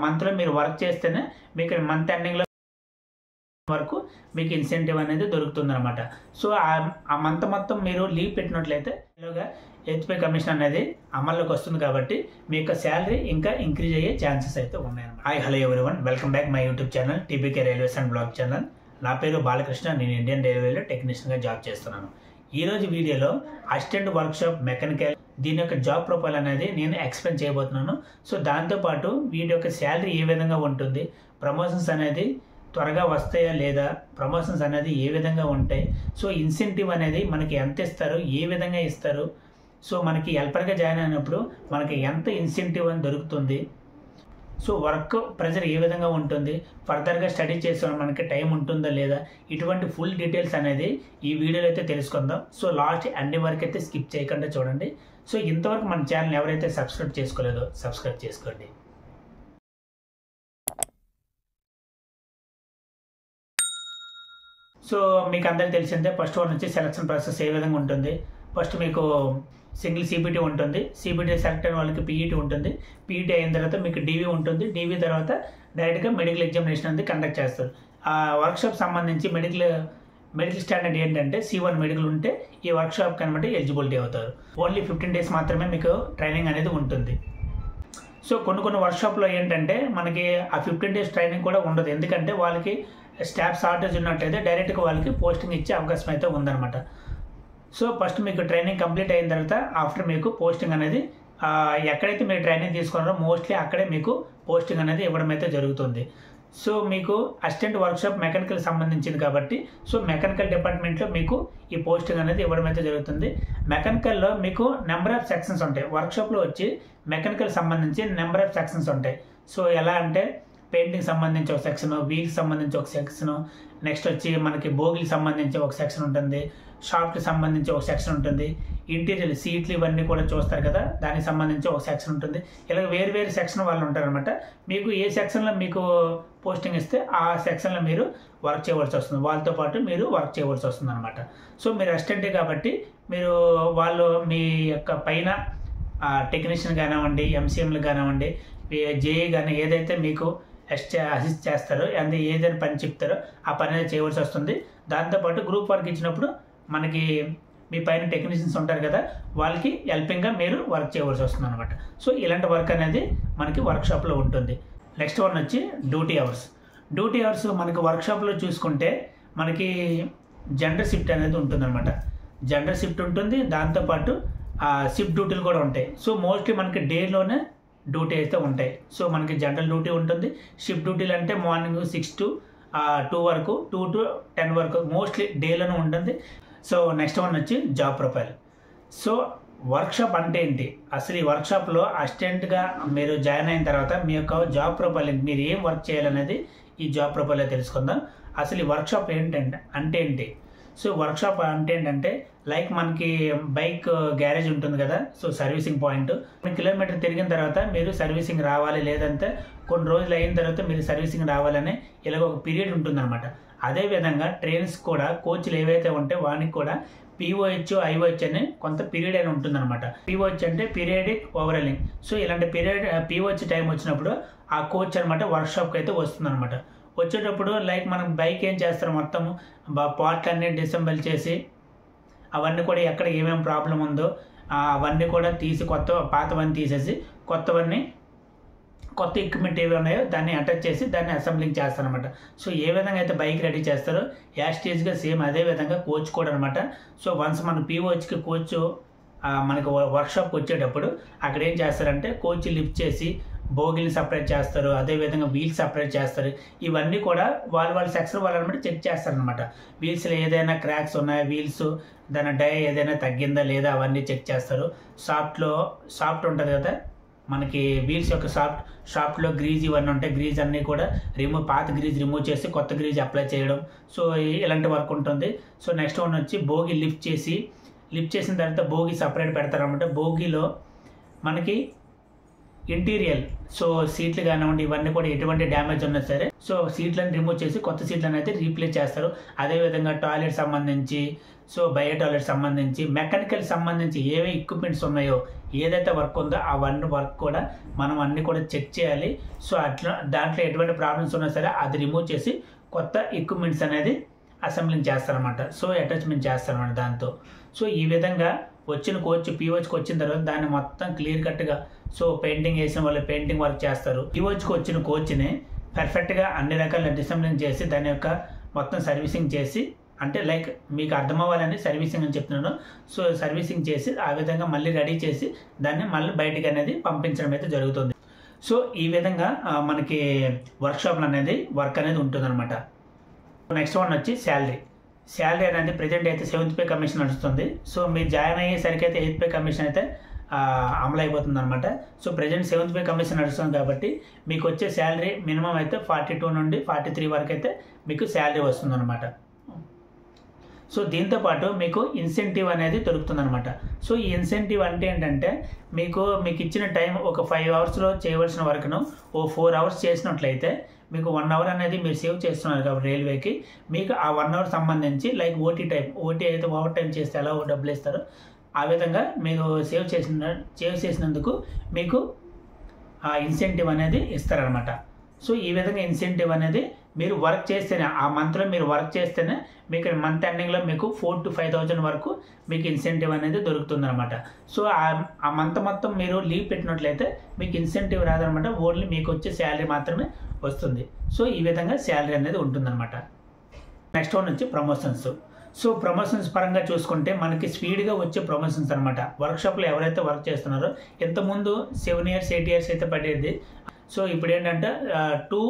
మంత్లో మీరు వర్క్ చేస్తేనే మీకు మంత్ ఎండింగ్లో వరకు మీకు ఇన్సెంటివ్ అనేది దొరుకుతుందన్నమాట. సో ఆ మంత్ మొత్తం మీరు లీవ్ పెట్టినట్లయితే హెచ్పి కమిషన్ అనేది అమల్లోకి వస్తుంది కాబట్టి మీ యొక్క శాలరీ ఇంకా ఇంక్రీజ్ అయ్యే ఛాన్సెస్ అయితే ఉన్నాయన్నమాట. Hi hello everyone, welcome back my YouTube channel TBK railways and blog channel. నా పేరు బాలకృష్ణ, నేను ఇండియన్ రైల్వేలో టెక్నీషియన్గా జాబ్ చేస్తున్నాను. ఈరోజు వీడియోలో అసిస్టెంట్ వర్క్షాప్ మెకానికల్ దీని యొక్క జాబ్ ప్రొఫైల్ అనేది నేను ఎక్స్ప్లెయిన్ చేయబోతున్నాను. సో దాంతోపాటు వీటి యొక్క శాలరీ ఏ విధంగా ఉంటుంది, ప్రమోషన్స్ అనేది త్వరగా వస్తాయా లేదా, ప్రమోషన్స్ అనేది ఏ విధంగా ఉంటాయి, సో ఇన్సెంటివ్ అనేది మనకి ఎంత ఇస్తారు, ఏ విధంగా ఇస్తారు, సో మనకి హెల్పర్గా జాయిన్ అయినప్పుడు మనకి ఎంత ఇన్సెంటివ్ అని దొరుకుతుంది, సో వర్క్ ప్రెజర్ ఏ విధంగా ఉంటుంది, ఫర్దర్గా స్టడీ చేసే మనకి టైం ఉంటుందా లేదా, ఇటువంటి ఫుల్ డీటెయిల్స్ అనేది ఈ వీడియోలో అయితే తెలుసుకుందాం. సో లాస్ట్ అన్ని వరకు అయితే స్కిప్ చేయకుండా చూడండి. సో ఇంతవరకు మన ఛానల్ ఎవరైతే సబ్స్క్రైబ్ చేసుకోలేదో సబ్స్క్రైబ్ చేసుకోండి. సో మీకు అందరికీ తెలిసిందే, ఫస్ట్ వన్ వచ్చి సెలక్షన్ ప్రాసెస్ ఏ విధంగా ఉంటుంది. ఫస్ట్ మీకు సింగిల్ సిబిటీ ఉంటుంది, సిబిటీ సెలెక్ట్ అయిన వాళ్ళకి పీఈటీ ఉంటుంది, పీఈటీ అయిన తర్వాత మీకు డీవీ ఉంటుంది, డీవీ తర్వాత డైరెక్ట్గా మెడికల్ ఎగ్జామినేషన్ అనేది కండక్ట్ చేస్తారు. ఆ వర్క్షాప్ సంబంధించి మెడికల్ స్టాండర్డ్ ఏంటంటే C1 మెడికల్ ఉంటే ఈ వర్క్షాప్ కనబట్టి ఎలిజిబిలిటీ అవుతారు. ఓన్లీ 15 days మాత్రమే మీకు ట్రైనింగ్ అనేది ఉంటుంది. సో కొన్ని వర్క్షాప్లో ఏంటంటే మనకి ఆ 15 days ట్రైనింగ్ కూడా ఉండదు, ఎందుకంటే వాళ్ళకి స్టాఫ్ షార్టేజ్ ఉన్నట్లయితే డైరెక్ట్గా వాళ్ళకి పోస్టింగ్ ఇచ్చే అవకాశం అయితే ఉందన్నమాట. సో ఫస్ట్ మీకు ట్రైనింగ్ కంప్లీట్ అయిన తర్వాత ఆఫ్టర్ మీకు పోస్టింగ్ అనేది ఎక్కడైతే మీరు ట్రైనింగ్ తీసుకున్నారో మోస్ట్లీ అక్కడే మీకు పోస్టింగ్ అనేది ఇవ్వడం అయితే జరుగుతుంది. సో మీకు అసిస్టెంట్ వర్క్షాప్ మెకానికల్ సంబంధించింది కాబట్టి సో మెకానికల్ డిపార్ట్మెంట్లో మీకు ఈ పోస్టింగ్ అనేది ఇవ్వడం అయితే జరుగుతుంది. మెకానికల్లో మీకు నెంబర్ ఆఫ్ సెక్షన్స్ ఉంటాయి. వర్క్షాప్లో వచ్చి మెకానికల్ సంబంధించి నెంబర్ ఆఫ్ సెక్షన్స్ ఉంటాయి. సో ఎలా అంటే పెయింటింగ్ సంబంధించి ఒక సెక్షన్, వీల్కి సంబంధించి ఒక సెక్షన్, నెక్స్ట్ వచ్చి మనకి బోగికి సంబంధించి ఒక సెక్షన్ ఉంటుంది, షాప్కి సంబంధించి ఒక సెక్షన్ ఉంటుంది, ఇంటీరియర్ సీట్లు ఇవన్నీ కూడా చూస్తారు కదా దానికి సంబంధించి ఒక సెక్షన్ ఉంటుంది. ఇలా వేరు సెక్షన్ వాళ్ళు ఉంటారనమాట. మీకు ఏ సెక్షన్లో మీకు పోస్టింగ్ ఇస్తే ఆ సెక్షన్లో మీరు వర్క్ చేయవలసి వస్తుంది, వాళ్ళతో పాటు మీరు వర్క్ చేయవలసి వస్తుంది అనమాట. సో మీరు అసిస్టెంటే కాబట్టి మీరు వాళ్ళు మీ యొక్క పైన టెక్నీషియన్ కానివ్వండి, ఎంసీఎంలు కానివ్వండి, జేఈ కానీ ఏదైతే మీకు అసిస్ట్ చేస్తారో అంటే ఏదైనా పని చెప్తారో ఆ పని అనేది చేయవలసి వస్తుంది. దాంతోపాటు గ్రూప్ వర్క్ ఇచ్చినప్పుడు మనకి మీ పైన టెక్నీషియన్స్ ఉంటారు కదా వాళ్ళకి హెల్పింగ్గా మీరు వర్క్ చేయవలసి వస్తుంది అనమాట. సో ఇలాంటి వర్క్ అనేది మనకి వర్క్షాప్లో ఉంటుంది. నెక్స్ట్ వన్ వచ్చి డ్యూటీ అవర్స్. డ్యూటీ అవర్స్ మనకి వర్క్షాప్లో చూసుకుంటే మనకి జనరల్ షిఫ్ట్ అనేది ఉంటుంది అనమాట. జనరల్ షిఫ్ట్ ఉంటుంది, దాంతోపాటు షిఫ్ట్ డ్యూటీలు కూడా ఉంటాయి. సో మోస్ట్లీ మనకి డేలోనే డ్యూటీ అయితే ఉంటాయి. సో మనకి జనరల్ డ్యూటీ ఉంటుంది, షిఫ్ట్ డ్యూటీలు అంటే మార్నింగ్ 6 to 2 వరకు, 2 to 10 వరకు మోస్ట్లీ డేలోనే ఉంటుంది. సో నెక్స్ట్ వన్ వచ్చి జాబ్ ప్రొఫైల్. సో వర్క్షాప్ అంటే ఏంటి, అసలు ఈ వర్క్షాప్లో అసిస్టెంట్గా మీరు జాయిన్ అయిన తర్వాత మీ యొక్క జాబ్ ప్రొఫైల్ మీరు ఏం వర్క్ చేయాలనేది ఈ జాబ్ ప్రొఫైల్లో తెలుసుకుందాం. అసలు ఈ వర్క్షాప్ అంటే ఏంటి. సో వర్క్షాప్ అంటే ఏంటంటే లైక్ మనకి బైక్ గ్యారేజ్ ఉంటుంది కదా, సో సర్వీసింగ్ పాయింట్ 1 kilometer తిరిగిన తర్వాత మీరు సర్వీసింగ్ రావాలి, లేదంటే కొన్ని రోజులు అయిన తర్వాత మీరు సర్వీసింగ్ రావాలని ఇలాగ ఒక పీరియడ్ ఉంటుందన్నమాట. అదేవిధంగా ట్రైన్స్ కూడా కోచ్లు ఏవైతే ఉంటే వానికి కూడా POH, IOH అని కొంత పీరియడ్ అని ఉంటుందన్నమాట. POH అంటే పీరియడిక్ ఓవరాలింగ్. సో ఇలాంటి POH టైం వచ్చినప్పుడు ఆ కోచ్ అనమాట వర్క్షాప్కి అయితే వస్తుందన్నమాట. వచ్చేటప్పుడు లైక్ మనం బైక్ ఏం చేస్తారు, మొత్తం పార్ట్లన్నీ డిసెంబుల్ చేసి అవన్నీ కూడా ఎక్కడ ఏమేమి ప్రాబ్లం ఉందో అవన్నీ కూడా తీసి పాతవన్నీ తీసేసి కొత్త ఎక్విప్మెంట్ ఏవి ఉన్నాయో దాన్ని అటాచ్ చేసి దాన్ని అసెంబ్లింగ్ చేస్తారనమాట. సో ఏ విధంగా అయితే బైక్ రెడీ చేస్తారో యాస్టేజ్గా సేమ్ అదే విధంగా కోచ్ కూడా అనమాట. సో వన్స్ మన POHకి కోచ్ మనకి వర్క్షాప్కి వచ్చేటప్పుడు అక్కడ ఏం చేస్తారంటే కోచ్ లిఫ్ట్ చేసి బోగిల్ని సపరేట్ చేస్తారు, అదేవిధంగా వీల్స్ సపరేట్ చేస్తారు. ఇవన్నీ కూడా వాళ్ళ సెక్షన్ వాళ్ళనమాట చెక్ చేస్తారనమాట. వీల్స్లో ఏదైనా క్రాక్స్ ఉన్నాయా, వీల్స్ దాని డై ఏదైనా తగ్గిందా లేదా అవన్నీ చెక్ చేస్తారు. సాఫ్ట్ ఉంటుంది కదా మనకి వీల్స్ యొక్క షాఫ్ట్లో గ్రీజ్ ఇవన్నీ ఉంటాయి, గ్రీజ్ అన్నీ కూడా పాత గ్రీజ్ రిమూవ్ చేసి కొత్త గ్రీజ్ అప్లై చేయడం. సో ఇలాంటి వర్క్ ఉంటుంది. సో నెక్స్ట్ వన్ వచ్చి బోగి లిఫ్ట్ చేసిన తర్వాత బోగి సపరేట్ పెడతారనమాట. బోగిలో మనకి ఇంటీరియర్ సో సీట్లు కానివ్వండి ఇవన్నీ కూడా ఎటువంటి డ్యామేజ్ ఉన్నా సరే సో సీట్లను రిమూవ్ చేసి కొత్త సీట్లను అయితే రీప్లేస్ చేస్తారు. అదేవిధంగా టాయిలెట్ సంబంధించి సో బయో టాయిలెట్ సంబంధించి మెకానికల్ సంబంధించి ఏవే ఎక్విప్మెంట్స్ ఉన్నాయో ఏదైతే వర్క్ ఉందో అవన్నీ వర్క్ కూడా మనం అన్నీ కూడా చెక్ చేయాలి. సో అట్లా దాంట్లో ఎటువంటి ప్రాబ్లమ్స్ ఉన్నా సరే అది రిమూవ్ చేసి కొత్త ఎక్విప్మెంట్స్ అనేది అసెంబ్లింగ్ చేస్తారనమాట. సో అటాచ్మెంట్ చేస్తారనమాట దాంతో. సో ఈ విధంగా వచ్చిన కోచ్ పీఓచ్కి వచ్చిన తర్వాత దాన్ని మొత్తం క్లియర్ కట్గా సో పెయింటింగ్ వేసిన వాళ్ళు పెయింటింగ్ వర్క్ చేస్తారు. పీఓచ్కి వచ్చిన కోచ్ని పర్ఫెక్ట్గా అన్ని రకాల డిసెంబ్లింగ్ చేసి దాని యొక్క మొత్తం సర్వీసింగ్ చేసి అంటే లైక్ మీకు అర్థం అవ్వాలని సర్వీసింగ్ అని చెప్తున్నాను. సో సర్వీసింగ్ చేసి ఆ విధంగా మళ్ళీ రెడీ చేసి దాన్ని మళ్ళీ బయటికి అనేది పంపించడం అయితే జరుగుతుంది. సో ఈ విధంగా మనకి వర్క్షాప్లు అనేది వర్క్ అనేది ఉంటుందన్నమాట. నెక్స్ట్ వన్ వచ్చి శాలరీ అనేది ప్రజెంట్ అయితే 7th పే కమిషన్ నడుస్తుంది. సో మీరు జాయిన్ అయ్యేసరికి అయితే 8th పే కమిషన్ అయితే అమలు అయిపోతుంది అనమాట. So present 7th pay commission నడుస్తుంది కాబట్టి మీకు వచ్చే శాలరీ మినిమం అయితే 42 నుండి 43 వరకు అయితే మీకు శాలరీ వస్తుంది అనమాట. సో దీంతోపాటు మీకు ఇన్సెంటివ్ అనేది దొరుకుతుందనమాట. సో ఈ ఇన్సెంటివ్ అంటే ఏంటంటే మీకు ఇచ్చిన టైం ఒక 5 అవర్స్లో చేయవలసిన వర్క్ను 4 అవర్స్ చేసినట్లయితే మీకు 1 అవర్ అనేది మీరు సేవ్ చేస్తున్నారు కాబట్టి రైల్వేకి మీకు ఆ 1 అవర్ సంబంధించి లైక్ ఓటీ అయితే ఓవర్ టైం చేస్తే ఎలా డబ్బులు ఇస్తారో ఆ విధంగా మీరు సేవ్ చేసినందుకు మీకు ఆ ఇన్సెంటివ్ అనేది ఇస్తారనమాట. సో ఈ విధంగా ఇన్సెంటివ్ అనేది మీరు వర్క్ చేస్తేనే ఆ మంత్లో మీరు వర్క్ చేస్తేనే మీకు మంత్ ఎండింగ్లో మీకు 4,000 to 5,000 వరకు మీకు ఇన్సెంటివ్ అనేది దొరుకుతుంది అనమాట. సో ఆ మంత్ మొత్తం మీరు లీవ్ పెట్టినట్లయితే మీకు ఇన్సెంటివ్ రాదనమాట. ఓన్లీ మీకు వచ్చే శాలరీ మాత్రమే వస్తుంది. సో ఈ విధంగా శాలరీ అనేది ఉంటుందన్నమాట. నెక్స్ట్ వన్ వచ్చి ప్రమోషన్స్. సో ప్రమోషన్స్ పరంగా చూసుకుంటే మనకి స్పీడ్గా వచ్చే ప్రమోషన్స్ అనమాట. వర్క్షాప్లో ఎవరైతే వర్క్ చేస్తున్నారో ఇంతకుముందు 7 years 8 years అయితే పడేది. సో ఇప్పుడు ఏంటంటే 2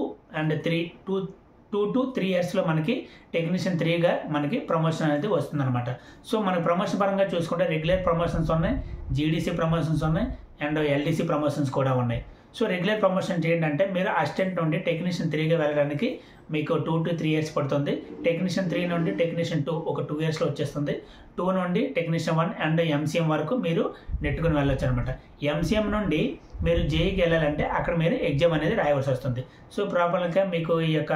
to 3 yearsలో మనకి టెక్నీషియన్ 3గా మనకి ప్రమోషన్ అనేది వస్తుందన్నమాట. సో మనకి ప్రమోషన్ పరంగా చూసుకుంటే రెగ్యులర్ ప్రమోషన్స్ ఉన్నాయి, జీడీసీ ప్రమోషన్స్ ఉన్నాయి అండ్ ఎల్డీసీ ప్రమోషన్స్ కూడా ఉన్నాయి. సో రెగ్యులర్ ప్రమోషన్స్ ఏంటంటే మీరు అసిస్టెంట్ నుండి టెక్నీషియన్ 3గా వెళ్ళడానికి మీకు 2 to 3 years పడుతుంది. టెక్నీషియన్ 3 నుండి టెక్నీషియన్ 2 ఒక 2 yearsలో వచ్చేస్తుంది. 2 నుండి టెక్నీషియన్ 1 అండ్ ఎంసీఎం వరకు మీరు నెట్టుకుని వెళ్ళొచ్చు అనమాట. ఎంసీఎం నుండి మీరు జేఈకి వెళ్ళాలంటే అక్కడ మీరు ఎగ్జామ్ అనేది రాయవలసి వస్తుంది. సో ప్రాపర్గా మీకు ఈ యొక్క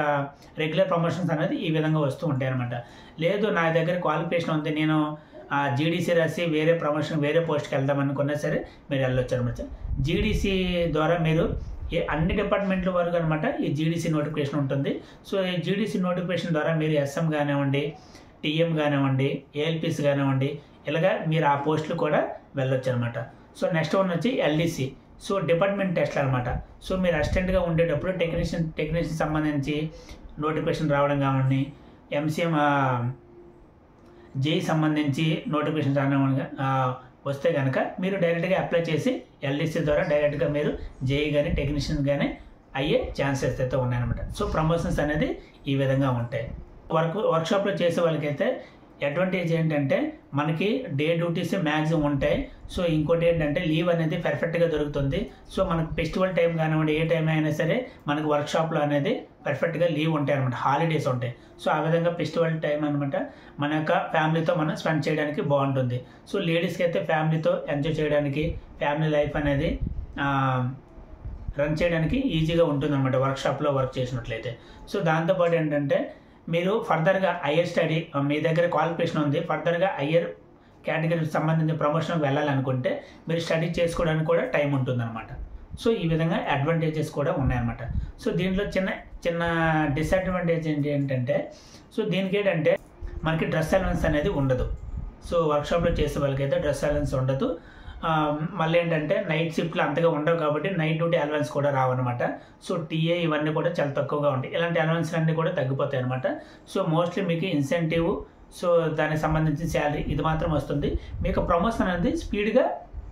రెగ్యులర్ ప్రమోషన్స్ అనేది ఈ విధంగా వస్తూ ఉంటాయి అనమాట. లేదు నా దగ్గర క్వాలిఫికేషన్ ఉంది, నేను జీడీసీ రాసి వేరే ప్రమోషన్ వేరే పోస్ట్కి వెళ్దాం అనుకున్నా సరే మీరు వెళ్ళొచ్చు అనమాట. జీడీసీ ద్వారా మీరు అన్ని డిపార్ట్మెంట్ల వరకు అనమాట ఈ జీడీసీ నోటిఫికేషన్ ఉంటుంది. సో ఈ జీడీసీ నోటిఫికేషన్ ద్వారా మీరు ఎస్ఎం కానివ్వండి, టీఎం కానివ్వండి, ఏఎల్పిస్ కానివ్వండి ఇలాగా మీరు ఆ పోస్టులు కూడా వెళ్ళొచ్చు అనమాట. సో నెక్స్ట్ వన్ వచ్చి ఎల్డీసీ. సో డిపార్ట్మెంట్ టెస్ట్లు అనమాట. సో మీరు అసిస్టెంట్గా ఉండేటప్పుడు టెక్నీషియన్ సంబంధించి నోటిఫికేషన్ రావడం కానివ్వండి, ఎంసీఎం జేఈ సంబంధించి నోటిఫికేషన్ వస్తే కనుక మీరు డైరెక్ట్గా అప్లై చేసి ఎల్డీసీ ద్వారా డైరెక్ట్గా మీరు జేఈ కానీ టెక్నీషియన్ కానీ అయ్యే ఛాన్సెస్ అయితే ఉన్నాయన్నమాట. సో ప్రమోషన్స్ అనేది ఈ విధంగా ఉంటాయి. వర్క్షాప్లో చేసే వాళ్ళకైతే అడ్వాంటేజ్ ఏంటంటే మనకి డే డ్యూటీస్ మ్యాక్సిమం ఉంటాయి. సో ఇంకోటి ఏంటంటే లీవ్ అనేది పర్ఫెక్ట్గా దొరుకుతుంది. సో మనకు ఫెస్టివల్ టైం కానివ్వండి ఏ టైం అయినా సరే మనకు వర్క్షాప్లో అనేది పర్ఫెక్ట్గా లీవ్ ఉంటాయి అనమాట, హాలిడేస్ ఉంటాయి. సో ఆ విధంగా ఫెస్టివల్ టైం అనమాట మన యొక్క ఫ్యామిలీతో మనం స్పెండ్ చేయడానికి బాగుంటుంది. సో లేడీస్కి అయితే ఫ్యామిలీతో ఎంజాయ్ చేయడానికి ఫ్యామిలీ లైఫ్ అనేది రన్ చేయడానికి ఈజీగా ఉంటుంది అనమాట వర్క్షాప్లో వర్క్ చేసినట్లయితే. సో దాంతోపాటు ఏంటంటే మీరు ఫర్దర్గా హయ్యర్ స్టడీ మీ దగ్గర క్వాలిఫికేషన్ ఉంది, ఫర్దర్గా హయ్యర్ కేటగిరీకి సంబంధించిన ప్రమోషన్కి వెళ్ళాలనుకుంటే మీరు స్టడీ చేసుకోవడానికి కూడా టైం ఉంటుందన్నమాట. సో ఈ విధంగా అడ్వాంటేజెస్ కూడా ఉన్నాయన్నమాట. సో దీంట్లో చిన్న డిసడ్వాంటేజ్ ఏంటంటే సో దీనికి ఏంటంటే మనకి డ్రెస్ అలవెన్స్ అనేది ఉండదు. సో వర్క్షాప్లో చేసే వాళ్ళకైతే డ్రెస్ అలవెన్స్ ఉండదు. మళ్ళీ ఏంటంటే నైట్ షిఫ్ట్లు అంతగా ఉండవు కాబట్టి నైట్ డ్యూటీ అలవెన్స్ కూడా రావన్నమాట. సో టీఏ ఇవన్నీ కూడా చాలా తక్కువగా ఉంటాయి. ఇలాంటి అలవెన్స్ అన్నీ కూడా తగ్గిపోతాయి అనమాట. సో మోస్ట్లీ మీకు ఇన్సెంటివ్ సో దానికి సంబంధించిన శాలరీ ఇది మాత్రం వస్తుంది. మీకు ప్రమోషన్ అనేది స్పీడ్గా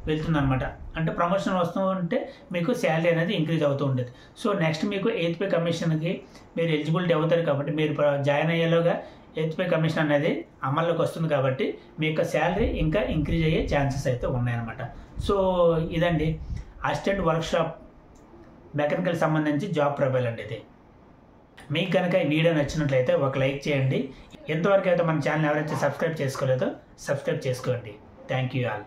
వెళ్తుంది అనమాట. అంటే ప్రమోషన్ వస్తూ ఉంటే మీకు శాలరీ అనేది ఇంక్రీజ్ అవుతూ ఉండేది. సో నెక్స్ట్ మీకు 8th పే కమిషన్కి మీరు ఎలిజిబిలిటీ అవుతారు కాబట్టి మీరు జాయిన్ అయ్యేలోగా 8th పే కమిషన్ అనేది అమల్లోకి వస్తుంది కాబట్టి మీ యొక్క శాలరీ ఇంకా ఇంక్రీజ్ అయ్యే ఛాన్సెస్ అయితే ఉన్నాయన్నమాట. సో ఇదండి అసిస్టెంట్ వర్క్షాప్ మెకానికల్ సంబంధించి జాబ్ ప్రొఫైల్ అండి ఇది. మీకు కనుక ఈ వీడియో నచ్చినట్లయితే ఒక లైక్ చేయండి. ఎంతవరకు అయితే మన ఛానల్ ఎవరైతే సబ్స్క్రైబ్ చేసుకోలేదో సబ్స్క్రైబ్ చేసుకోండి. Thank you all.